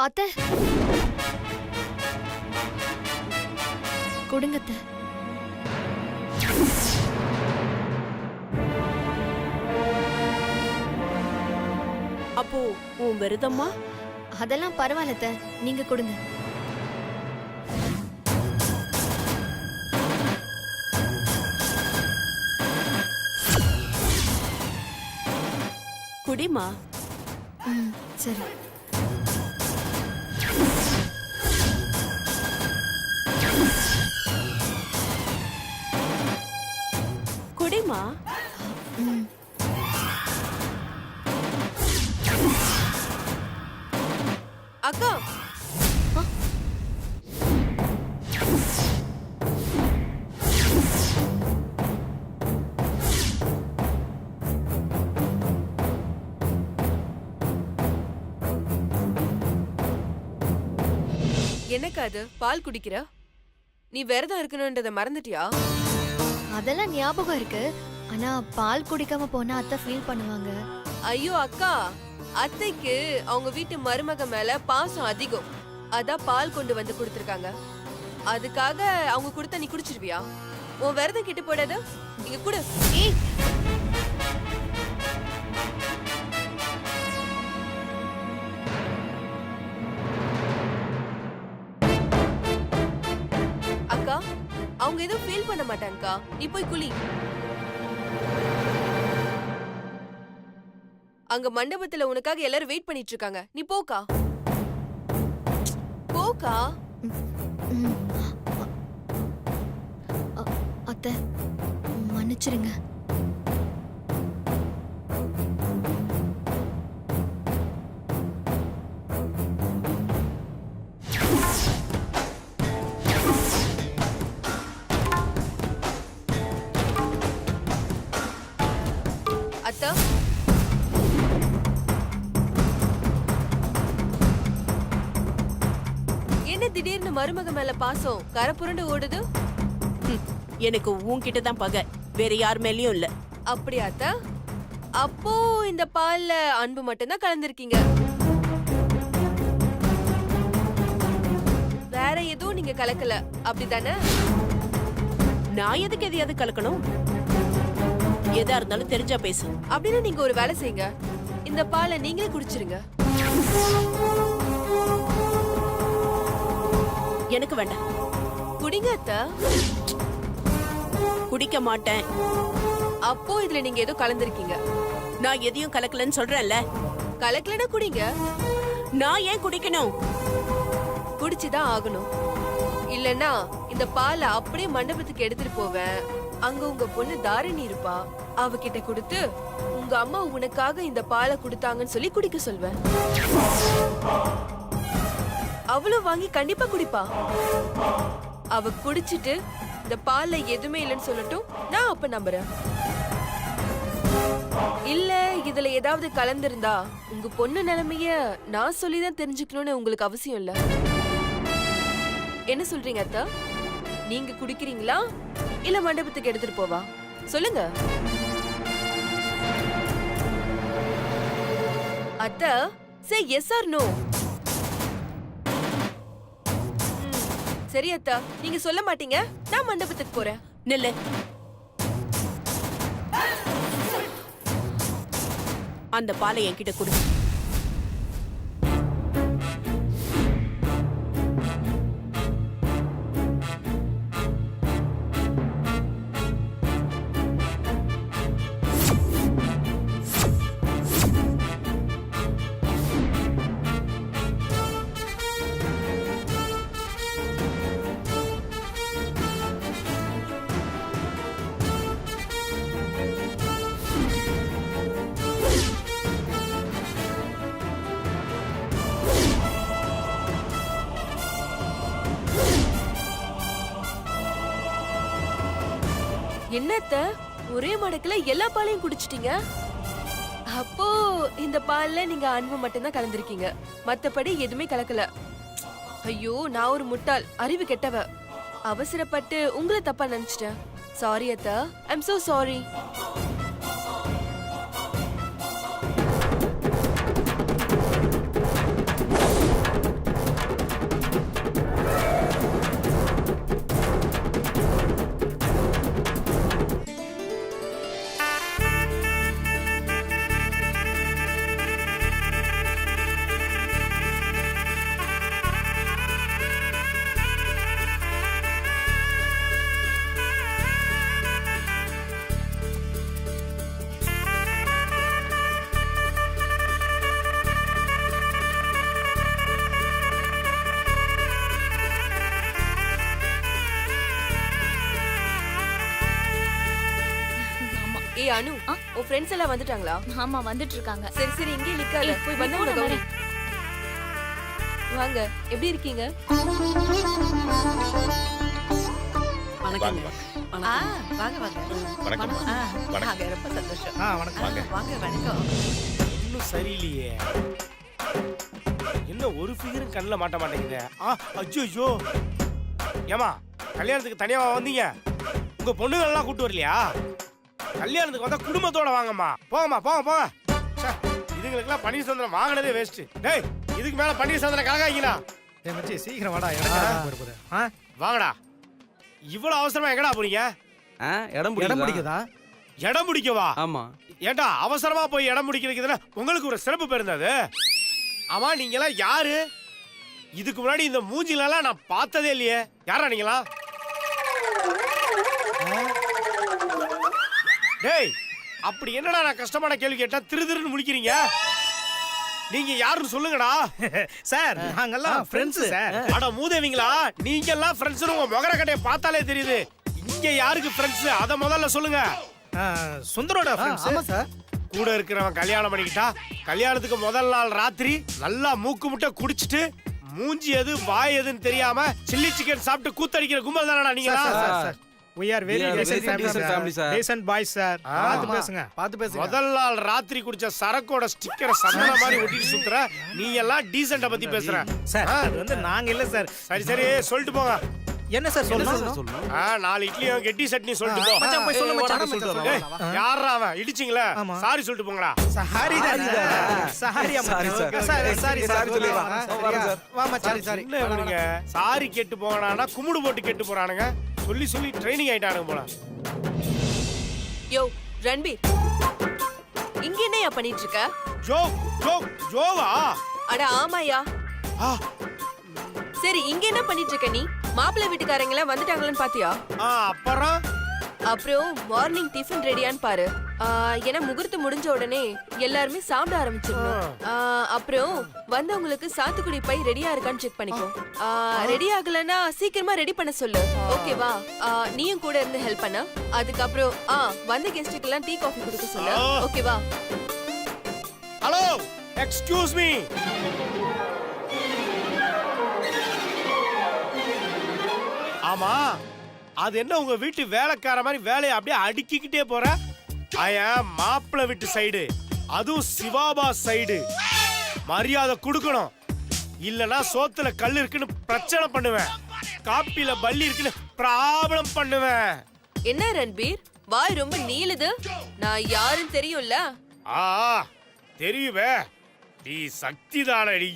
அத்தை கொடுங்க அத்தை. அப்போ உன் விரதம்மா? அதெல்லாம் பரவாயில்ல அத்தை, நீங்க கொடுங்க. குடிமா. சரி. குடிமா. அக்கா என்னக்கா அது பால் குடிக்கிற? நீ விரதம் இருக்கணும்ன்றத மறந்துட்டியா? அதெல்லாம் ஞாபகம் இருக்கு. ஆனா பால் குடிக்காம போனா அத்தை ஃபீல் பண்ணுவாங்க. ஐயோ அக்கா, அத்தைக்கு அவங்க வீட்டு மருமக மேல பாசம் அதிகம். அதான் பால் கொண்டு வந்து கொடுத்திருக்காங்க. அதுக்காக அவங்க கொடுத்தா நீ குடிச்சிருவியா? உன் விரதம் கிட்ட போடாத, இங்க குடு. ஏய், அக்கா அவங்க எதுவும் ஃபீல் பண்ண மாட்டாங்கக்கா, நீ போய் குளி. அங்க மண்டபத்துல உனக்காக எல்லாரும் வெயிட் பண்ணிட்டு இருக்காங்க, நீ போக்கா. போக்கா. அத்தை மன்னிச்சிருங்க. அத்தா என்ன திடீர்னு மருமக மேல பாசம் கரை புரண்டு ஓடுது? எனக்கு உன்கிட்ட தான் பகை, வேற யார் மேலயும் இல்ல. அப்படியா அத்தா? அப்போ இந்த பால்ல அன்பு மட்டும்தான் கலந்துருக்கீங்க, வேற எதுவும் நீங்க கலக்கல, அப்படிதானே? நான் எதுக்கு எதையாவது கலக்கணும்? எதா இருந்தாலும் தெரிஞ்சா பேசு. அப்படின்னு நீங்க ஒரு வேலை செய்யுங்க, இந்த பாலை நீங்களே குடிச்சிருங்க. எனக்கு வேண்டாம். குடிங்க அத்தா. குடிக்க மாட்டேன். அப்போ இதுல நீங்க ஏதோ கலந்துருக்கீங்க. நான் எதையும் கலக்கலன்னு சொல்றேன்ல. கலக்கலன்னா குடிங்க. நான் ஏன் குடிக்கணும்? குடிச்சுதான் ஆகணும். இல்லன்னா இந்த பாலை அப்படியே மண்டபத்துக்கு எடுத்துட்டு போவேன். அங்க உங்க பொண்ணு தாரிணி இருப்பா, அவகிட்ட கொடுத்து உங்க அம்மா உனக்காக இந்த பாலை கொடுத்தாங்கன்னு சொல்லி குடிக்க சொல்வேன். அவளும் வாங்கி கண்டிப்பா குடிப்பா. அவ குடிச்சிட்டு இந்த பால்ல எதுவுமே இல்லைன்னு சொல்லட்டும், நான் அப்ப நம்புறேன். இல்ல இதுல ஏதாவது கலந்திருந்தா உங்க பொண்ணு நிலைமைய நான் சொல்லிதான் தெரிஞ்சுக்கணும்னு உங்களுக்கு அவசியம் இல்ல. என்ன சொல்றீங்க அத்தா? நீங்க குடிக்கிறீங்களா இல்ல மண்டபத்துக்கு எடுத்துட்டு போவா? சொல்லுங்க அத்தா. say yes or no. சரி அத்தா, நீங்க சொல்ல மாட்டீங்க, நான் மண்டபத்துக்கு போறேன். நில்லு. அந்த பாலை என்கிட்ட கொடு. என்னத்த ஒரே மடக்குல எல்லா பாலையும் குடிச்சிட்டீங்க? அப்போ இந்த பால்ல நீங்க அன்பு மட்டும்தான் கலந்திருக்கீங்க, மத்தபடி எதுவுமே கலக்கல. ஐயோ, நான் ஒரு முட்டாள், அறிவு கெட்டவ. அவசரப்பட்டு உங்களை தப்பா நினைச்சிட்டேன். சாரி அத்தா, ஐம் so சாரி. ஏய் அனு, உன் ஃப்ரெண்ட்ஸ் எல்லாம் வந்துட்டாங்களா? ஆமா வந்துட்டு இருக்காங்க. சரி சரி, இங்கே நிக்காத, ஏய், போய் நீ வந்து கூட கௌரி. வாங்க, எப்படி இருக்கீங்க? வணக்கங்க. வாங்க வாங்க. வணக்கம். வாங்க, ரொம்ப சந்தோஷம். வணக்கம். வாங்க. வாங்க, வணக்கம். இன்னும் சரியில்லையே. என்ன ஒரு ஃபிகரும் கண்ணில் மாட்ட மாட்டேங்குது. அச்சோ. ஏமா, கல்யாணத்துக்கு தனியாவா வந்தீங்க? உங்க பொண்ணுங்களெல்லாம் கூட்டு வரலையா? கல்யாணத்துக்கு வந்தா குடும்பத்தோட வாங்கம்மா. போங்கம்மா, போங்க. இதுங்களுக்கெல்லாம் பன்னீர் சந்திரன் வாங்கினதே வேஸ்ட். டேய், இதுக்கு மேல பன்னீர் சந்திரன் கலகாய்ங்களா? சீக்கிரம் வாடா, இடம் வாங்கடா. இவ்வளவு அவசரமா எங்கடா போறீங்க? இடம் பிடிக்குதா? இடம் பிடிக்கவா? ஆமா. ஏண்டா அவசரமா போய் இடம் பிடிக்கிறதுல உங்களுக்கு ஒரு சிறப்பு பேர் இருந்தது. ஆமா, நீங்க எல்லாம் யாரு? இதுக்கு முன்னாடி இந்த மூஞ்சிலெல்லாம் நான் பார்த்ததே இல்லையே. யாரா நீங்களா? டேய், அப்படி என்னடா நான் கஷ்டமான கேள்வி கேட்டா திருன்னு முடிக்கிறீங்க? நீங்க யாருன்னு சொல்லுங்கடா. சார், நாங்கெல்லாம் ஃப்ரெண்ட்ஸ் சார். அட மூதேவிங்களா, நீங்க எல்லாம் ஃப்ரெண்ட்ஸ் உங்க முகர கட்டைய பார்த்தாலே தெரியுது. இங்க யாருக்கு ஃப்ரெண்ட்ஸ் அத முதல்ல சொல்லுங்க. சுந்தரோட ஃப்ரெண்ட்ஸ். ஆமா சார். கூட இருக்கிறவன் கல்யாணம் பண்ணிக்கிட்டா கல்யாணத்துக்கு முதல் நாள் ராத்திரி நல்லா மூக்கு முட்டை குடிச்சிட்டு மூஞ்சி எது வாய் எதுன்னு தெரியாம சில்லி சிக்கன் சாப்பிட்டு கூத்தடிக்கிற கும்பல் தானடா நீங்களா? We are very decent family sir. Decent boys sir. பாத்து பேசுங்க. முதல் நாள் ராத்திரி குடிச்ச சரக்கோட ஸ்டிக்கரை சந்தன மாதிரி ஒட்டிட்டு சுத்துற நீ எல்லாம் டீசென்ட்டா பத்தி பேசுற சார். அது வந்து நாங்க இல்ல சார். சரி சொல்லிட்டு போங்க. என்ன சார் சொல்லணும்? 4 இட்லியும் கெட்டி சட்னி சொல்லிட்டு போ. மச்சான் போய் சொல்லு மச்சான். ஏய், யாரா அவன் இடிச்சிங்களா? சாரி சொல்லிட்டு போங்கடா. சாரி சொல்லிடுவா. வா மச்சான். சாரி. என்ன இவனுங்க சாரி கேட்டு போறானா குமுடு போட்டு கேட்டு போறானுங்க. சொல்லி ட்ரைனிங் ஆயிட்டானுங்க போல. யோ ரன்பீர், இங்க என்னையா பண்ணிட்டு இருக்க? ஜோவா? அட ஆமாயா. சரி, இங்க என்ன பண்ணிட்டு இருக்க நீ? மாப்பிள்ளை வீட்டுக்காரங்க எல்லாம் வந்துட்டாங்களான்னு பாத்தியா? அப்புறம் மார்னிங் டிஃபன் ரெடியான்னு பாரு. ஏன்னா முகூர்த்தம் முடிஞ்ச உடனே எல்லாருமே சாப்பிட ஆரம்பிச்சிடணும். அப்புறம் வந்தவங்களுக்கு சாத்துக்குடி பை ரெடியா இருக்கான்னு செக் பண்ணிக்கோ. ரெடி ஆகலன்னா சீக்கிரமா ரெடி பண்ண சொல்லு, ஓகேவா? நீயும் கூட இருந்து ஹெல்ப் பண்ண. அதுக்கப்புறம் வந்த கெஸ்டுக்கு எல்லாம் டீ காஃபி கொடுக்க சொல்லு, ஓகேவா? Hello, excuse me. ஆமா, அது என்ன உங்க வீட்டு வேலைக்கார மாதிரி வேலையை அப்படியே அடுக்கிக்கிட்டே போற? மாப்பிள்ளை வீட்டு சைடு, அதுவும் சிவாபா சைடு. மரியாதை கொடுக்கணும், இல்லனா சோத்துல கல் இருக்குன்னு பிரச்சனை பண்ணுவேன், காப்பில பல்லி இருக்குன்னு ப்ராப்ளம் பண்ணுவேன். என்ன ரன்பீர், வாய் ரொம்ப நீளுது. நான் யாருன்னு தெரியும்ல? தெரியுமே, நீ சக்தி தானடி.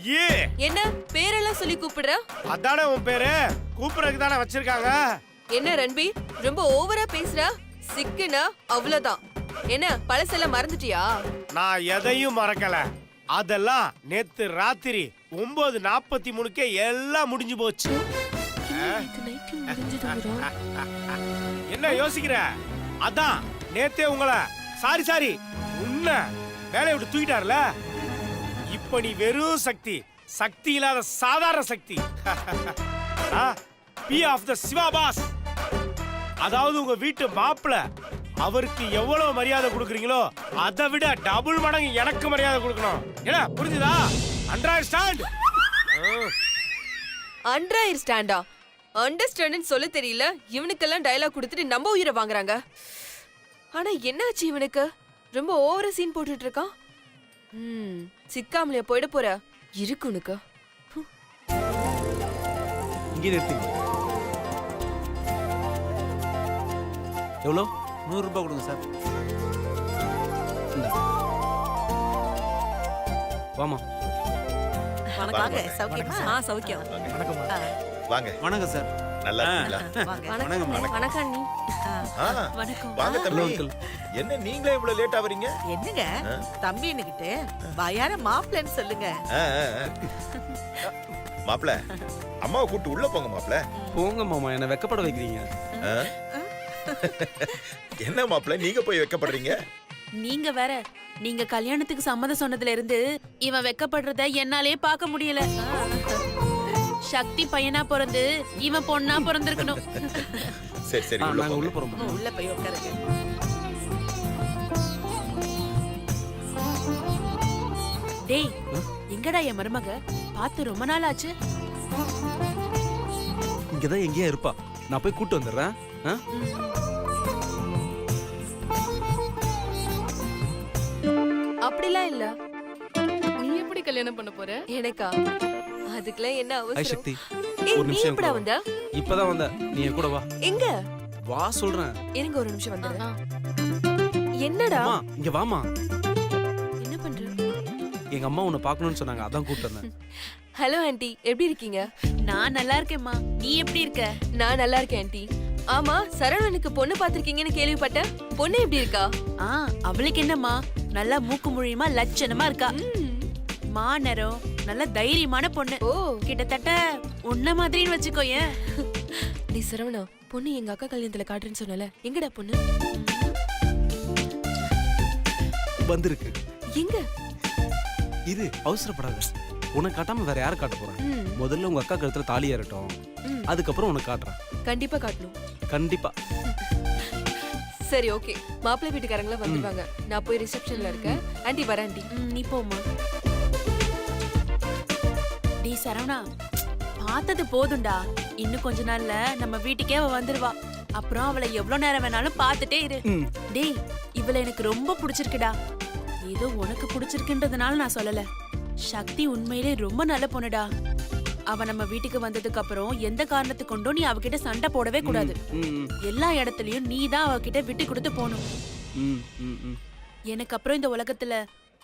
என்ன பேரெல்லாம் சொல்லி கூப்பிடுற? அதானே உன் பேரு, கூப்பிடுறதுக்கு தானே வச்சிருக்காங்க. என்ன ரன்பீர், ரொம்ப ஓவரா பேசுற. சிக்குனா அவ்வளவுதான். என்ன பழசெல்லாம் மறந்துட்டியா? நான் எதையும் மறக்கல. அதெல்லாம் நேத்து ராத்திரி 9:43 எல்லாம் முடிஞ்சு போச்சு. என்ன யோசிக்கிற? அதான் நேத்தே உங்களை சாரி உன்ன வேலையை விட்டு தூக்கிட்டார்ல. இப்ப நீ வெறும் சக்தி இல்லாத சாதாரண சக்தி. Be of the Shiva boss. அதாவது உங்க வீட்டு மாப்பிள்ள, அவருக்கு எவ்வளவு மரியாதை கொடுக்குறீங்களோ அதை விட டபுள் மடங்கு எனக்கு மரியாதை கொடுக்கணும். என்ன புரிஞ்சுதா? அண்டர்ஸ்டாண்ட்? அண்டர் ஸ்டாண்டா? அண்டர்ஸ்டாண்டிங் சொல்ல தெரியல, இவனுக்கெல்லாம் டயலாக் கொடுத்துட்டு நம்ம உயிரை வாங்குறாங்க. ஆனா என்னாச்சு இவனுக்கு? ரொம்ப ஓவர சீன் போட்டுட்டு இருக்கான். சிக்காமலையா போயிட போற? இருக்கு உனக்கு. இங்கே நிறுத்துங்க. எவ்வளோ? 100 ரூபாய் கொடுங்க சார். வாமா. வாங்க சௌக்கியமா? சௌக்கியம். வாங்க. வணக்கம் சார். நல்லா இருக்கீங்களா? வணக்கம் அண்ணி. வாங்க தம்பி. என்ன நீங்களே இவ்வளவு லேட் ஆவறீங்க? என்னங்க தம்பி என்னகிட்ட வயார மாப்பிள்ளைன்னு சொல்லுங்க. மாப்ள, அம்மாவை கூட்டு உள்ள போங்க மாப்ள. போங்க மாமா, என்ன வெக்கப்பட வைக்கிறீங்க. என்ன மாப்ள நீங்க போய் வெக்கப்படுறீங்க? நீங்க வேற, நீங்க கல்யாணத்துக்கு சம்மதம் சொன்னதுல இருந்து இவன் வெக்கப்படுறத என்னாலே பார்க்க முடியல. சக்தி பையனா பிறந்து இவன் பொண்ணா பிறந்திருக்கணும். சரி சரி நாங்க உள்ள போறோம். உள்ள போய் உட்காருங்க. டேய், எங்கடா என் மருமக? பார்த்து ரொம்ப நாள் ஆச்சு. இங்கதான் எங்கேயா இருப்பா. நான் போய் கூட்டு வந்துடுறேன். அப்படிலாம் இல்ல. நீ எப்படி கல்யாணம் பண்ண போற? எனக்கா? அதுக்கெல்லாம் என்ன ஐ அவசரம்? சக்தி, ஏய், ஒரு நீ நிமிஷம் எப்படா வந்த? இப்பதான் வந்த. நீ என் கூட வா. எங்க? வா சொல்றேன். இருங்க ஒரு நிமிஷம் வந்துடுறேன். என்னடா? அம்மா, இங்க வாமா. என்ன பண்ற? எங்க அம்மா உன்னை பார்க்கணும்னு சொன்னாங்க, அதான் கூப்பிட்டு வந்தேன். ஹலோ ஆண்டி, எப்படி இருக்கீங்க? நான் நல்லா இருக்கேம்மா. நீ எப்படி இருக்க? நான் நல்லா இருக்கேன் ஆண்டி. ஆமா, சரவணனுக்கு பொண்ணு பாத்திருக்கீங்கன்னு கேள்விப்பட்டேன். பொண்ணு எப்படி இருக்கா? அவளுக்கு என்னம்மா, நல்லா மூக்கு முழியுமா லட்சணமா இருக்கா. மாநரம், நல்ல தைரியமான பொண்ணு. ஓ, கிட்டத்தட்ட உன்ன மாதிரின்னு வச்சுக்கோயேன். நீ சரவணா, பொண்ணு எங்க அக்கா கல்யாணத்துல காட்டுறேன்னு சொன்னல, எங்கடா பொண்ணு? வந்திருக்கு. எங்க? இரு, அவசரப்படாத. உனக்கு காட்டாம வேற யாரை காட்ட போறேன்? முதல்ல உங்க அக்கா கழுத்துல தாலி ஏறட்டும், அதுக்கப்புறம் உனக்கு காட்டுறேன். கண்டிப்பா காட்டணும். கண்டிப்பா. சரி, ஓகே. மாப்பிள்ளை வீட்டுக்காரங்களா வந்துருவாங்க. நான் போய் ரிசப்ஷன்ல இருக்கேன். ஆண்டி வரேன் ஆண்டி. நீ போம்மா. டீ சரவணா, பார்த்தது போதும்டா. இன்னும் கொஞ்ச நாள்ல நம்ம வீட்டுக்கே அவ வந்துருவா. அப்புறம் அவளை எவ்வளவு நேரம் வேணாலும் பார்த்துட்டே இரு. டேய், இவளை எனக்கு ரொம்ப பிடிச்சிருக்குடா. ஏதோ உனக்கு பிடிச்சிருக்குன்றதுனால நான் சொல்லல. சக்தி உண்மையிலே ரொம்ப நல்ல பொண்ணுடா. அவ நம்ம வீட்டுக்கு வந்ததுக்கு அப்புறம் எந்த காரணத்துக்கு கொண்டும் நீ அவகிட்ட சண்டை போடவே கூடாது. எல்லா இடத்துலயும் நீ தான் அவகிட்ட விட்டு கொடுத்து போகணும். எனக்கு அப்புறம் இந்த உலகத்துல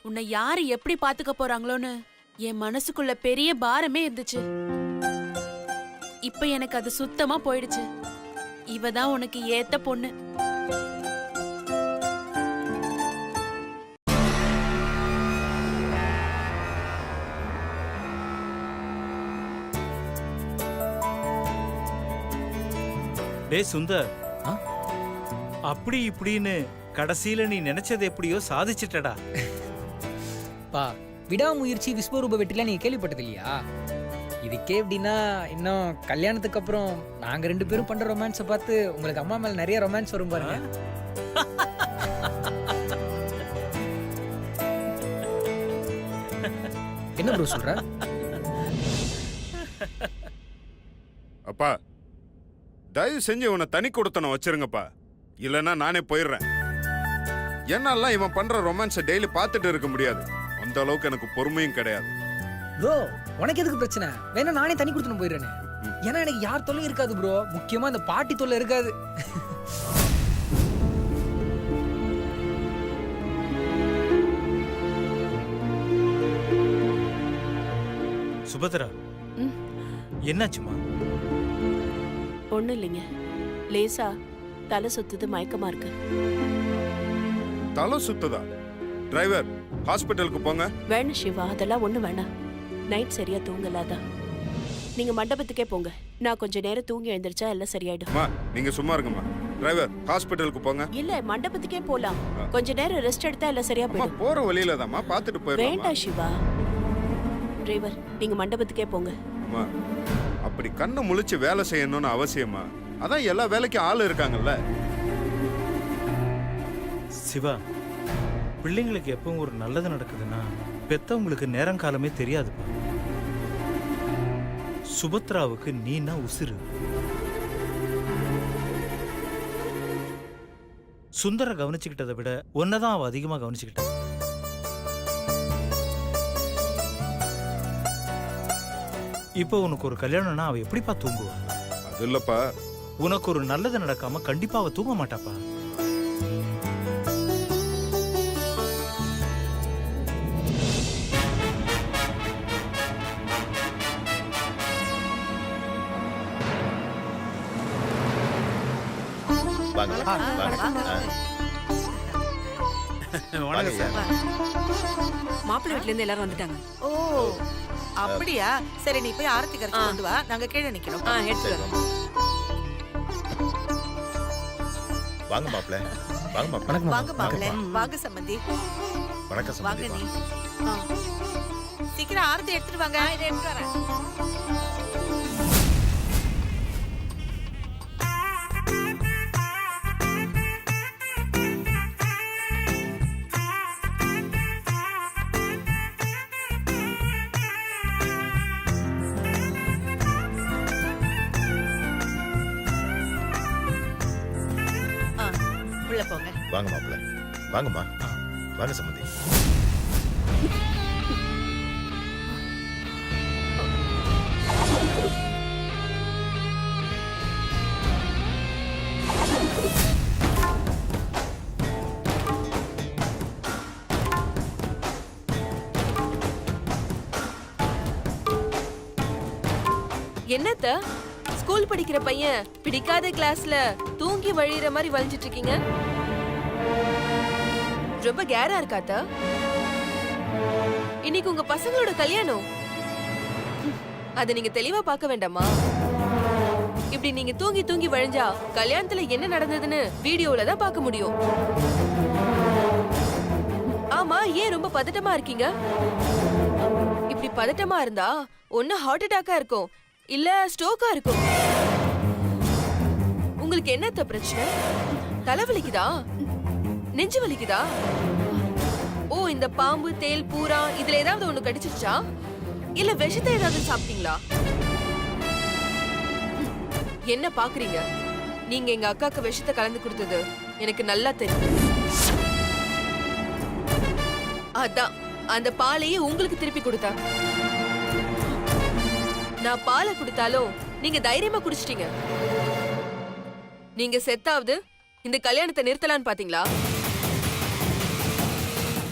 உன்னை யாரு எப்படி பாத்துக்க போறாங்களோன்னு என் மனசுக்குள்ள பெரிய பாரமே இருந்துச்சு. இப்ப எனக்கு அது சுத்தமா போயிடுச்சு. இவ தான் உனக்கு ஏத்த பொண்ணு. டே சுந்தர், அப்படி இப்படின்னு கடைசியில நீ நினைச்சது எப்படியோ சாதிச்சிட்டடா. பா, விடாமுயற்சி விஸ்வரூப வெற்றிலாம் நீங்க கேள்விப்பட்டது இல்லையா? இதுக்கே எப்படின்னா இன்னும் கல்யாணத்துக்கு அப்புறம் நாங்க 2 பேரும் பண்ற ரொமான்ஸை பார்த்து உங்களுக்கு அம்மா மேல நிறைய ரொமான்ஸ் வரும் பாருங்க. என்ன ப்ரோ சொல்ற? அப்பா, தயவு செஞ்சு இவனை தனி கொடுத்தன வச்சிருங்கப்பா, இல்லைன்னா நானே போயிடுறேன். என்னாலாம் இவன் பண்ற ரொமான்ஸை டெய்லி பார்த்துட்டு இருக்க முடியாது. அந்த அளவுக்கு எனக்கு பொறுமையும் கிடையாது. ப்ரோ, உனக்கு எதுக்கு பிரச்சனை? வேணா நானே தனி கொடுத்துன்னு போயிடுறேன். ஏன்னா எனக்கு யார் தொல்லையும் இருக்காது ப்ரோ. முக்கியமா இந்த பாட்டி தொல்லை இருக்காது. சுபத்ரா, என்னாச்சுமா? ஒண்ணும் இல்லைங்க, லேசா தலை சுத்துது, மயக்கமா இருக்கு. தலை சுத்துதா? டிரைவர், ஹாஸ்பிட்டலுக்கு போங்க. வேணும் சிவா, அதெல்லாம் ஒண்ணு வேணாம். நைட் சரியா தூங்கலாதான். நீங்க மண்டபத்துக்கே போங்க. நான் கொஞ்ச நேரம் தூங்கி எழுந்திருச்சா எல்லாம் சரியாயிடும். அம்மா, நீங்க சும்மா இருங்கம்மா. டிரைவர், ஹாஸ்பிட்டலுக்கு போங்க. இல்ல, மண்டபத்துக்கே போலாம். கொஞ்ச நேரம் ரெஸ்ட் எடுத்தா எல்லாம் சரியா அம்மா, போயிடும். போற வழியில தான்மா, பார்த்துட்டு போயிடலாம். வேண்டாம் சிவா. டிரைவர், நீங்க மண்டபத்துக்கே போங்க. அம்மா, அப்படி கண்ணை முழிச்சு வேலை செய்யணும்னு அவசியமா? அதான் எல்லா வேலைக்கும் ஆள் இருக்காங்கல்ல. சிவா, பிள்ளைங்களுக்கு எப்பவும் ஒரு நல்லது நடக்குதுன்னா பெத்தவங்களுக்கு நேரம் காலமே தெரியாதுப்பா. சுபத்ராவுக்கு நீனா உசுரு. சுந்தர கவனிச்சுக்கிட்டதை விட ஒன்னதான் அவ அதிகமா கவனிச்சுக்கிட்டா. இப்போ உனக்கு ஒரு கல்யாணம்னா அவ எப்படிப்பா தூங்குவா? அது இல்லப்பா, உனக்கு ஒரு நல்லது நடக்காம கண்டிப்பா அவ தூங்க மாட்டாப்பா. வாங்க வாங்க. வணக்கம் சார். மாப்பிள்ளை வீட்ல இருந்து எல்லாரும் வந்துட்டாங்க. ஓ அப்படியா? சரி நீ போய் ஆரத்தி கரைச்சு கொண்டு வா, நாங்க கீழே நிக்கிறோம். எடுத்து வரோம். வாங்க மாப்ள. வாங்க மாப்ள. வணக்கம் வாங்க மாப்பிள்ளை, வாங்க சம்பந்தி. வணக்கம் வாங்க சம்பந்தி. நீ சீக்கிரம் ஆரத்தி எடுத்துட்டு வாங்க. இதை எடுத்து வரேன். உள்ள போங்க. வாங்க மாப்ள. வாங்கம்மா. வாங்க சம்பந்தி. என்னத்த ஸ்கூல் படிக்கிற பையன் பிடிக்காத கிளாஸ்ல தூங்கி வழியிற மாதிரி வளைஞ்சிட்டு இருக்கீங்க? ரொம்ப கேரா இருக்காத்த? இன்னைக்கு உங்க பசங்களோட கல்யாணம். அத நீங்க தெளிவா பார்க்க வேண்டாமா? இப்படி நீங்க தூங்கி தூங்கி வழிஞ்சா கல்யாணத்துல என்ன நடந்ததுன்னு வீடியோல தான் பார்க்க முடியும். ஆமா, ஏன் ரொம்ப பதட்டமா இருக்கீங்க? இப்படி பதட்டமா இருந்தா ஒண்ணு ஹார்ட் அட்டாக்கா இருக்கும், இல்ல ஸ்ட்ரோக்கா இருக்கும். உங்களுக்கு என்னத்த பிரச்சனை? தலை வலிக்குதா? நெஞ்சு வலிக்குதா? ஓ, இந்த பாம்பு, தேல், பூரா இதுல ஏதாவது ஒண்ணு கடிச்சிருச்சா? இல்ல விஷத்தை ஏதாவது சாப்பிட்டீங்களா? என்ன பாக்குறீங்க? நீங்க எங்க அக்காக்கு விஷத்தை கலந்து கொடுத்தது எனக்கு நல்லா தெரியும். அதான் அந்த பாலையே உங்களுக்கு திருப்பி கொடுத்தா. நான் பாலை குடித்தாலும் நீங்க தைரியமா குடிச்சிட்டீங்க. நீங்க செத்தாவது இந்த கல்யாணத்தை நிறுத்தலான்னு பாத்தீங்களா?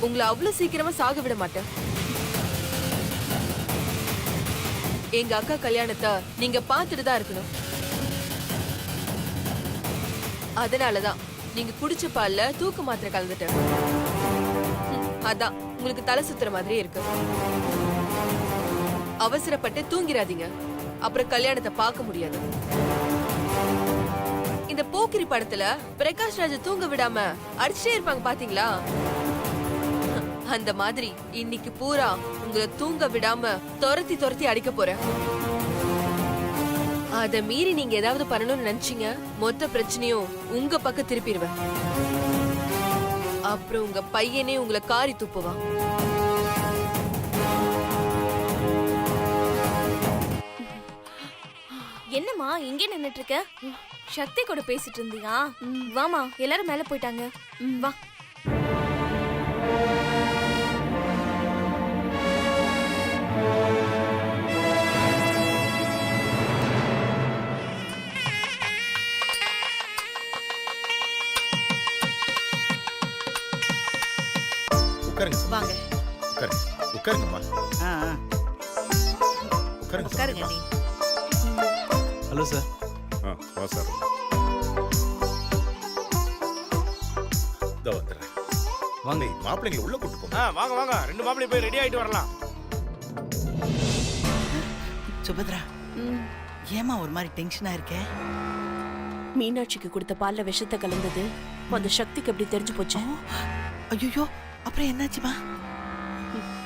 உங்களை அவ்வளவு சீக்கிரமா சாக விட மாட்டேன். எங்க அக்கா கல்யாணத்தை நீங்க பார்த்துட்டு தான் இருக்கணும். அதனாலதான் நீங்க குடிச்ச பால்ல தூக்க மாத்திரை கலந்துட்டேன். அதான் உங்களுக்கு தலை சுத்துற மாதிரி இருக்கு. அவசரப்பட்டு தூங்கிராதீங்க, அப்புறம் கல்யாணத்தை பார்க்க முடியாது. இந்த போக்கிரி படத்துல பிரகாஷ் ராஜ் தூங்க விடாம அடிச்சுட்டே இருப்பாங்க பாத்தீங்களா? அந்த மாதிரி இன்னைக்கு பூரா உங்களை தூங்க விடாம துரத்தி துரத்தி அடிக்க போறேன். அத மீறி நீங்க ஏதாவது பண்ணணும்னு நினைச்சீங்க, மொத்த பிரச்சனையும் உங்க பக்கம் திருப்பிடுவேன். அப்புறம் உங்க பையனே உங்களை காரி துப்புவான். என்னம்மா இங்கே நின்னுட்டு இருக்க? சக்தி கூட பேசிட்டு இருந்தியா? வாமா, எல்லாரும் மேல போயிட்டாங்க. வா. உட்காருங்க. வாங்க. உட்காருங்க. உட்காருங்கம்மா. உட்காருங்க. உட்காருங்க நீ. Hello sir. வா சார். இதோ வந்துடுறேன். வாங்க. மாப்பிள்ளைங்களை உள்ள கூட்டு போங்க. வாங்க வாங்க, ரெண்டு மாப்பிள்ளை போய் ரெடி ஆயிட்டு வரலாம். சுபத்ரா, ஏமா ஒரு மாதிரி டென்ஷனா இருக்கே? மீனாட்சிக்கு கொடுத்த பால்ல விஷத்தை கலந்தது அந்த சக்திக்கு எப்படி தெரிஞ்சு போச்சு? ஐயோ, அப்புறம் என்னாச்சுமா?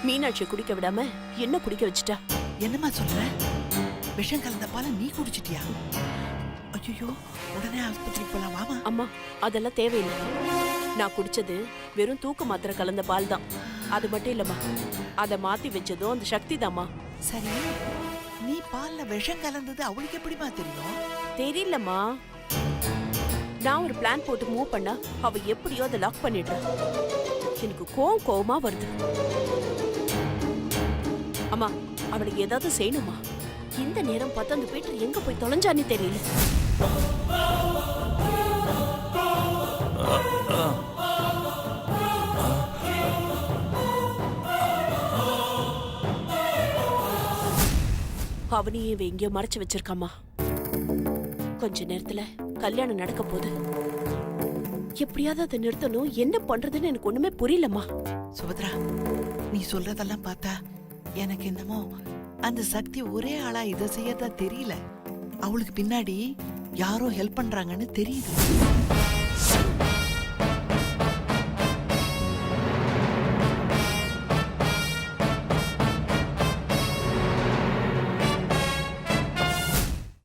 மீனாட்சியை குடிக்க விடாம என்ன குடிக்க வச்சுட்டா? என்னம்மா சொல்ற? விஷம் கலந்த பாலை நீ குடிச்சிட்டியா? ஐயோ, உடனே ஆஸ்பத்திரிக்கு போலாம். வாமா. அம்மா, அதெல்லாம் தேவையில்லை. நான் குடிச்சது வெறும் தூக்க மாத்திரை கலந்த பால் தான். அது மட்டும் இல்லம்மா, அதை மாத்தி வச்சதும் அந்த சக்தி தாம்மா. சரி, நீ பால்ல விஷம் கலந்தது அவளுக்கு எப்படிமா தெரியும்? தெரியலம்மா, நான் ஒரு பிளான் போட்டு மூவ் பண்ணா அவ எப்படியோ அதை லாக் பண்ணிடுறா. எனக்கு கோவமா வருது. அம்மா, அவளை ஏதாவது செய்யணுமா? இந்த நேரம் பார்த்து அந்த பீட்டர் எங்க போய் தொலைஞ்சான்னு தெரியல. அவனையும் இவ எங்கேயோ மறைச்சு வச்சிருக்காமா. கொஞ்ச நேரத்துல கல்யாணம் நடக்க போகுது. எப்படியாவது அதை நிறுத்தணும். என்ன பண்றதுன்னு எனக்கு ஒண்ணுமே புரியலம்மா. சுபத்ரா, நீ சொல்றதெல்லாம் பார்த்தா எனக்கு என்னமோ அந்த சக்தி ஒரே ஆளா இதை செய்யறதா தெரியல. அவளுக்கு பின்னாடி யாரோ ஹெல்ப் பண்றாங்கன்னு தெரியுது.